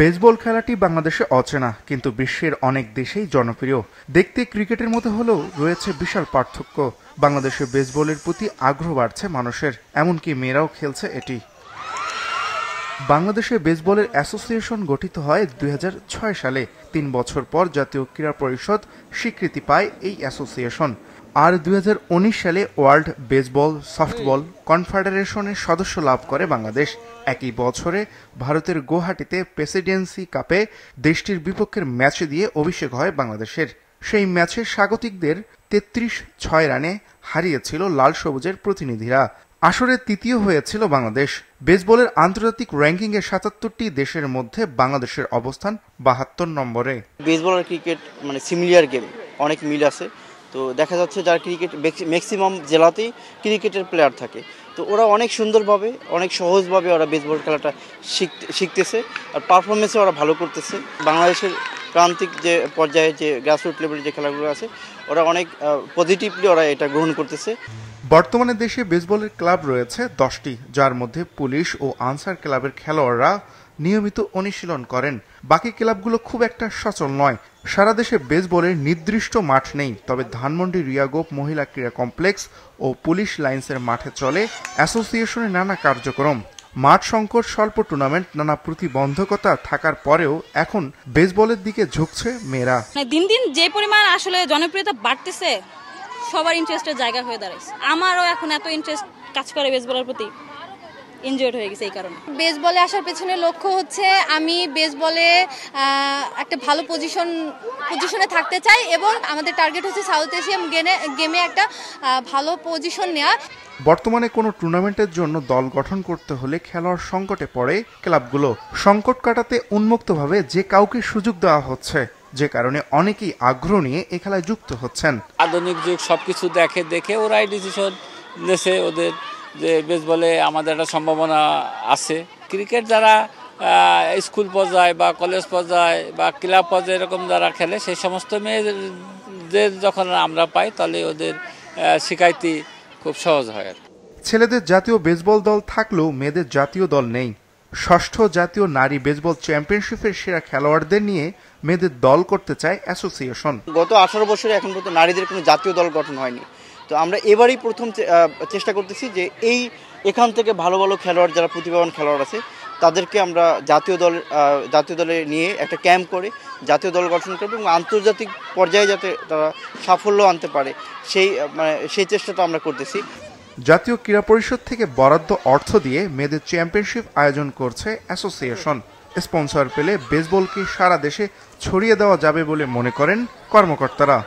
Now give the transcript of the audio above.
Baseball খেলাটি বাংলাদেশে অচেনা, কিন্তু বিশ্বের অনেক দেশেই জনপ্রিয়। দেখতে ক্রিকেটের মতো হলেও রয়েছে বিশাল পার্থক্য। বাংলাদেশে বেসবলের প্রতি আগ্রহ বাড়ছে মানুষের, এমনকি মেয়েরাও খেলছে এটি। বাংলাদেশে বেসবলের অ্যাসোসিয়েশন গঠিত হয় ২০০৬ সালে। ৩ বছর পর জাতীয় ক্রীড়া পরিষদ স্বীকৃতি পায় এই অ্যাসোসিয়েশন। আর ২০১৯ সালে ওয়ার্ল্ড বেসবল সফটবল কনফেডারেশনের সদস্য লাভ করে বাংলাদেশ। একই বছরে ভারতের গুয়াহাটিতে প্রেসিডেন্সি কাপে দেশটির বিপক্ষের ম্যাচে দিয়ে অভিষেক হয় বাংলাদেশের। সেই ম্যাচে স্বাগতিকদের ৩৩-৬ রানে হারিয়েছিল লাল সবুজের প্রতিনিধিরা। আসরে তৃতীয় হয়েছিল বাংলাদেশ। বেসবলের আন্তর্জাতিক র্যাঙ্কিংয়ে ৭৭টি দেশের মধ্যে বাংলাদেশের অবস্থান ৭২ নম্বরে। বেসবল আর ক্রিকেট সিমিলার গেম, অনেক মিল আছে। তো দেখা যাচ্ছে যারা ক্রিকেট ম্যাক্সিমাম জেলাতেই ক্রিকেটের প্লেয়ার থাকে, তো ওরা অনেক সুন্দরভাবে, অনেক সহজভাবে ওরা বেসবল খেলাটা শিখতেছে আর পারফরমেন্সে ওরা ভালো করতেছে। বাংলাদেশের প্রান্তিক যে পর্যায়ে যে গ্রাসরুট লেভেলের যে খেলাগুলো আছে, ওরা অনেক পজিটিভলি ওরা এটা গ্রহণ করতেছে। বর্তমানে দেশে বেসবলের ক্লাব রয়েছে 10টি, যার মধ্যে পুলিশ ও আনসার ক্লাবের খেলোয়াড়রা নিয়মিত অনুশীলন করেন। বাকি ক্লাবগুলো খুব একটা সচল নয়। সারা দেশে বেসবলের নির্দিষ্ট মাঠ নেই, তবে ধানমন্ডি রিয়াগোপ মহিলা ক্রীড়া কমপ্লেক্স ও পুলিশ লাইন্সের মাঠে চলে অ্যাসোসিয়েশনের নানা কার্যক্রম। মাঠ সংকট, স্বল্প টুর্নামেন্ট, নানা প্রতিবন্ধকতা থাকার পরেও এখন বেসবলের দিকে ঝুঁকছে মেয়েরা। দিন দিন যে পরিমাণ আসলে জনপ্রিয়তা বাড়তেছে, সবার ইন্টারেস্টের জায়গা হয়ে দাঁড়াইছে। আমারও এখন এত ইন্টারেস্ট কাজ করে বেসবলের প্রতি, এনজয়েড হয়ে গেছে এই কারণে। বেসবলে আসার পেছনে লক্ষ্য হচ্ছে আমি বেসবলে একটা ভালো পজিশনে থাকতে চাই এবং আমাদের টার্গেট হচ্ছে সাউথ এশিয়ান গেমে একটা ভালো পজিশন নেওয়া। বর্তমানে কোনো টুর্নামেন্টের জন্য দল গঠন করতে হলে খেলোয়াড় সংকটে পড়ে ক্লাবগুলো। সংকট কাটাতে উন্মুক্তভাবে যে কাউকে সুযোগ দেওয়া হচ্ছে, যে কারণে অনেকেই আগ্রহ নিয়ে এ খেলায় যুক্ত হচ্ছেন। আধুনিক যুগ সবকিছু দেখে ওরাই ডিসিশন নিয়েছে ওদের যে বেসবলে আমাদের একটা সম্ভাবনা আছে। ক্রিকেট যারা স্কুল পর্যায়ে বা কলেজ পর্যায়ে বা ক্লাব পর্যায়ে এরকম যারা খেলে, সেই সমস্ত মেয়েদের যখন আমরা পাই, তাহলে ওদের শিখাইতে খুব সহজ হয়। ছেলেদের জাতীয় বেসবল দল থাকলেও মেয়েদের জাতীয় দল নেই। ষষ্ঠ জাতীয় নারী বেসবল চ্যাম্পিয়নশিপের সেরা খেলোয়াড়দের নিয়ে মেয়েদের দল করতে চায় অ্যাসোসিয়েশন। গত 18 বছরে এখন পর্যন্ত নারীদের কোনো জাতীয় দল গঠন হয়নি। তো আমরা এবারই প্রথম চেষ্টা করতেছি যে এখান থেকে ভালো ভালো খেলোয়াড়, যারা প্রতিভাবান খেলোয়াড় আছে, তাদেরকে আমরা জাতীয় দলে নিয়ে একটা ক্যাম্প করে জাতীয় দল গঠন করব এবং আন্তর্জাতিক পর্যায়ে যাতে তারা সাফল্য আনতে পারে, সেই চেষ্টাটা আমরা করতেছি। জাতীয় ক্রীড়া পরিষদ থেকে বরাদ্দ অর্থ দিয়ে মেয়েদের চ্যাম্পিয়নশিপ আয়োজন করছে অ্যাসোসিয়েশন। স্পন্সর পেলে বেসবলকে সারা দেশে ছড়িয়ে দেওয়া যাবে বলে মনে করেন কর্মকর্তারা।